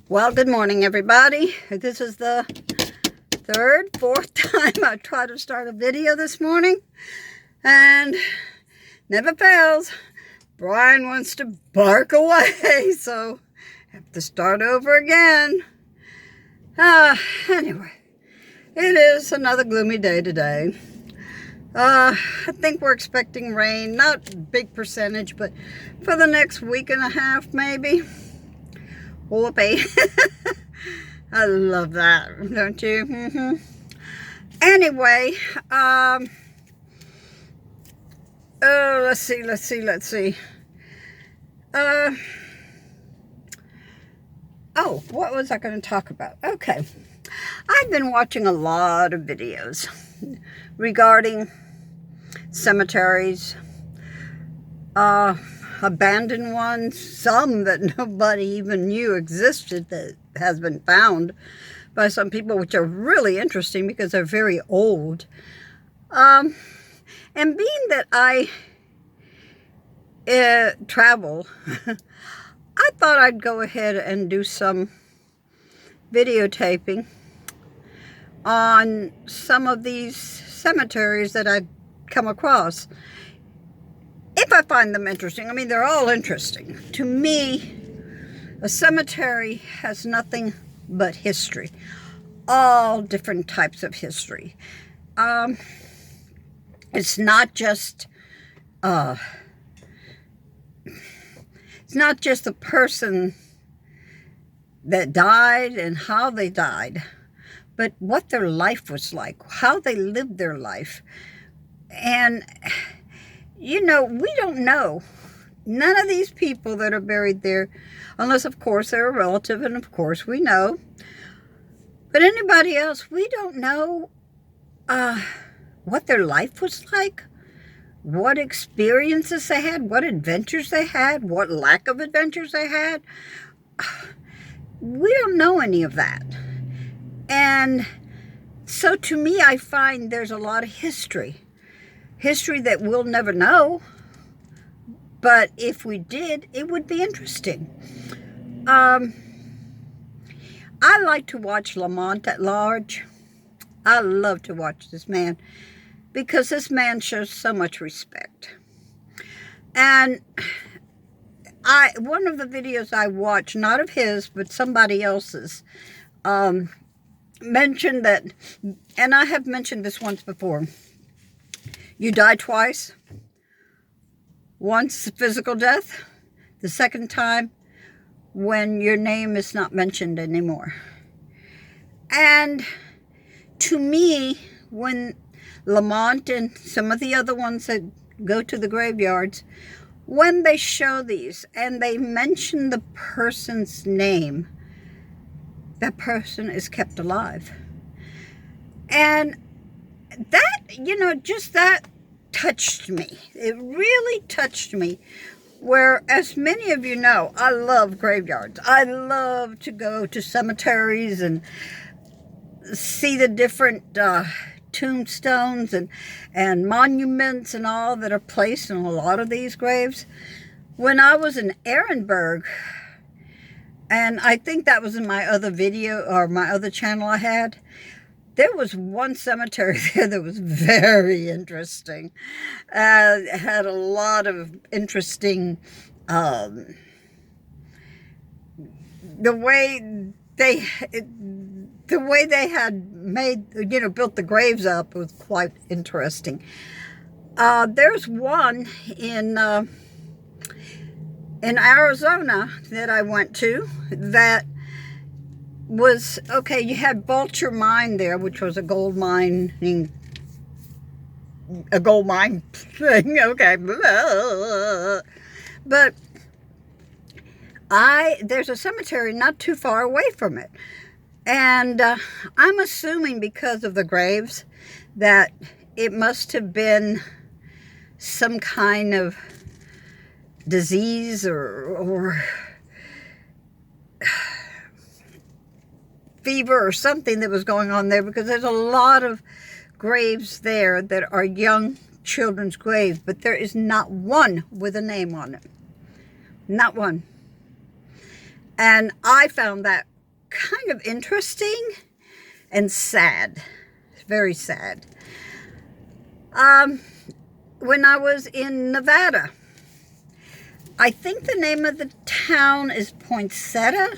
Well, good morning, everybody. This is the fourth time I tried to start a video this morning, and never fails. Brian wants to bark away, so I have to start over again. Anyway, it is another gloomy day today. I think we're expecting rain, not big percentage, but for the next week and a half, maybe. Whoopee. I love that, don't you? Anyway, let's see. What was I going to talk about? Okay. I've been watching a lot of videos regarding cemeteries, abandoned ones, some that nobody even knew existed that has been found by some people, which are really interesting because they're very old. And being that I travel, I thought I'd go ahead and do some videotaping on some of these cemeteries that I come across, if I find them interesting. I mean, they're all interesting. To me, a cemetery has nothing but history. All different types of history. It's not just the person that died and how they died, but what their life was like, how they lived their life. And you know, we don't know. None of these people that are buried there, unless, of course, they're a relative, and, of course, we know. But anybody else, we don't know what their life was like, what experiences they had, what adventures they had, what lack of adventures they had. We don't know any of that. And so, to me, I find there's a lot of history. History that we'll never know, but if we did, it would be interesting. I like to watch Lamont at Large. I love to watch this man because this man shows so much respect. And one of the videos I watched, not of his, but somebody else's, mentioned that, and I have mentioned this once before, you die twice. Once physical death, the second time when your name is not mentioned anymore. And to me, when Lamont and some of the other ones that go to the graveyards, when they show these and they mention the person's name, that person is kept alive. And that, just that touched me. It really touched me. Where, as many of you know, I love graveyards. I love to go to cemeteries and see the different tombstones and monuments and all that are placed in a lot of these graves. When I was in Ehrenberg, and I think that was in my other video or my other channel I had, there was one cemetery there that was very interesting. It had a lot of interesting, the way they had made, built the graves up was quite interesting. There's one in Arizona that I went to that was, okay, you had Vulture Mine there, which was a gold mine thing, okay. But there's a cemetery not too far away from it. And I'm assuming because of the graves that it must have been some kind of disease or fever or something that was going on there, because there's a lot of graves there that are young children's graves, but there is not one with a name on it. Not one. And I found that kind of interesting and sad. Very sad. When I was in Nevada, I think the name of the town is Poinsettia,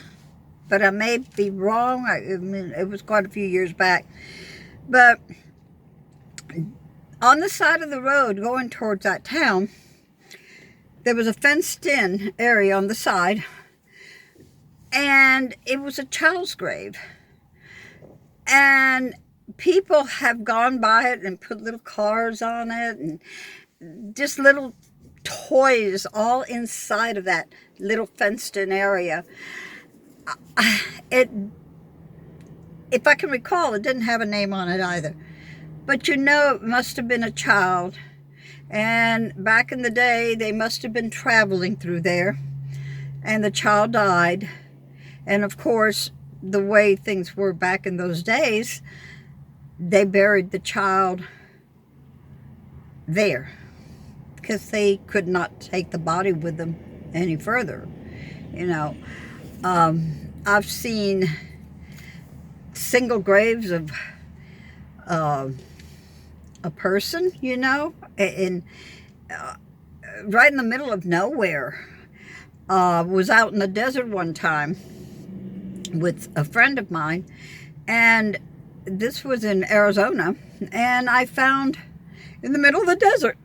but I may be wrong. I mean, it was quite a few years back. But on the side of the road going towards that town, there was a fenced-in area on the side, and it was a child's grave. And people have gone by it and put little cars on it and just little toys all inside of that little fenced-in area. If I can recall, it didn't have a name on it either. But you know, it must have been a child. And back in the day, they must have been traveling through there. And the child died. And of course, the way things were back in those days, they buried the child there, because they could not take the body with them any further. You know, I've seen single graves of a person, you know, right in the middle of nowhere. Was out in the desert one time with a friend of mine, and this was in Arizona, and I found in the middle of the desert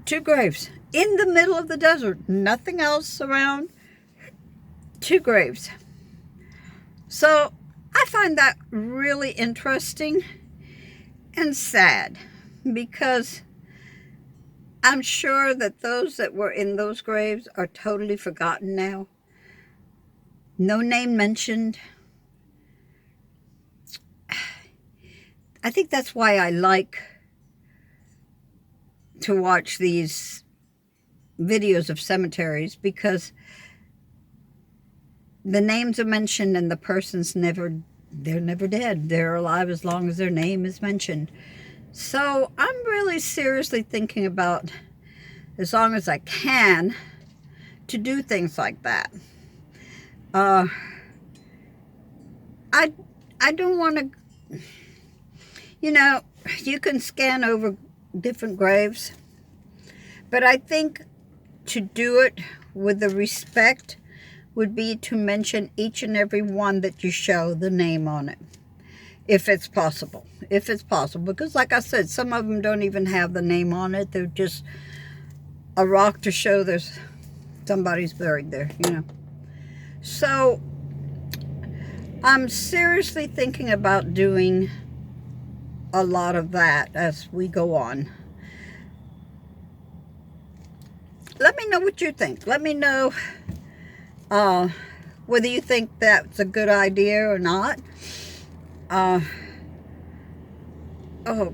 2 graves in the middle of the desert, nothing else around, 2 graves. So I find that really interesting and sad, because I'm sure that those that were in those graves are totally forgotten now. No name mentioned. I think that's why I like to watch these videos of cemeteries, because the names are mentioned and the person's they're never dead. They're alive as long as their name is mentioned. So I'm really seriously thinking about, as long as I can, to do things like that. I don't want to, you know, you can scan over different graves, but I think to do it with the respect would be to mention each and every one that you show the name on it, if it's possible. If it's possible, because like I said, some of them don't even have the name on it. They're just a rock to show there's somebody's buried there, you know. So I'm seriously thinking about doing a lot of that as we go on. Let me know what you think. Let me know whether you think that's a good idea or not. Oh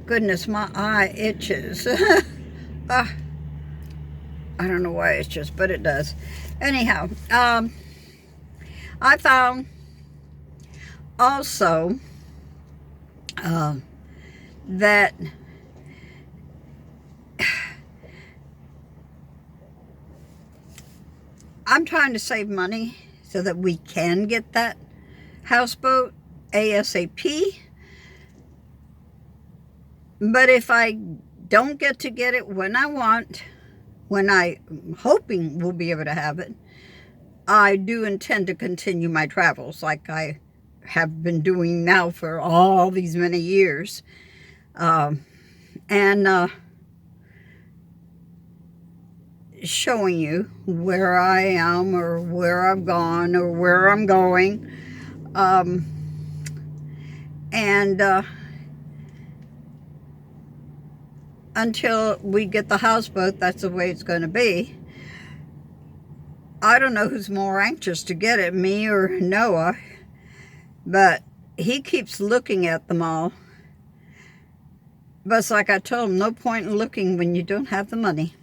goodness, my eye itches. I don't know why it itches, but it does. Anyhow, I found also that I'm trying to save money so that we can get that houseboat ASAP. But if I don't get it when I want, when I'm hoping we'll be able to have it, I do intend to continue my travels like I have been doing now for all these many years. Showing you where I am, or where I've gone, or where I'm going. Until we get the houseboat, that's the way it's going to be. I don't know who's more anxious to get it, me or Noah, but he keeps looking at them all. But it's like I told him, no point in looking when you don't have the money.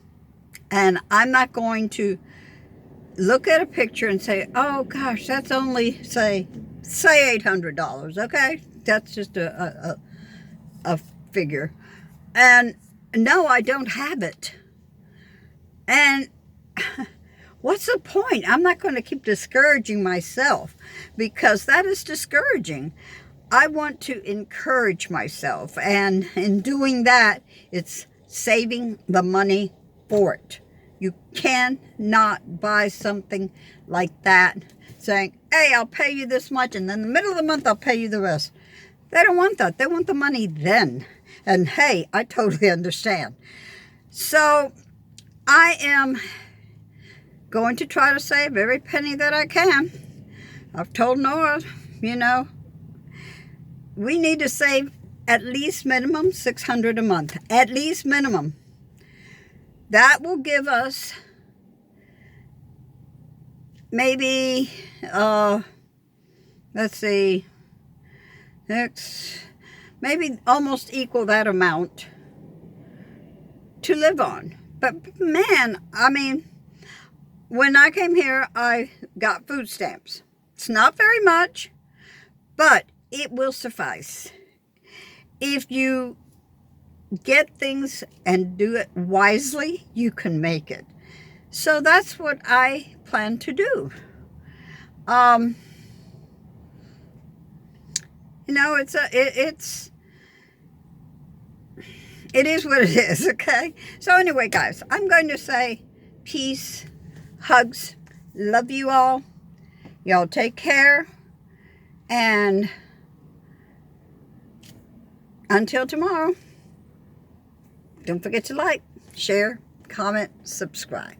And I'm not going to look at a picture and say, oh gosh, that's only, say $800, okay? That's just a figure. And no, I don't have it. And what's the point? I'm not going to keep discouraging myself, because that is discouraging. I want to encourage myself, and in doing that, it's saving the money for it. You cannot buy something like that saying, hey, I'll pay you this much, and then in the middle of the month I'll pay you the rest. They don't want that. They want the money then. And hey, I totally understand. So I am going to try to save every penny that I can. I've told Nora, you know, we need to save at least minimum $600 a month. At least minimum. That will give us maybe, let's see, maybe almost equal that amount to live on. But man, I mean, when I came here, I got food stamps. It's not very much, but it will suffice. If you get things and do it wisely, you can make it. So that's what I plan to do. You know, it is what it is, okay? So anyway, guys, I'm going to say peace, hugs, love you all. Y'all take care, and until tomorrow, don't forget to like, share, comment, subscribe.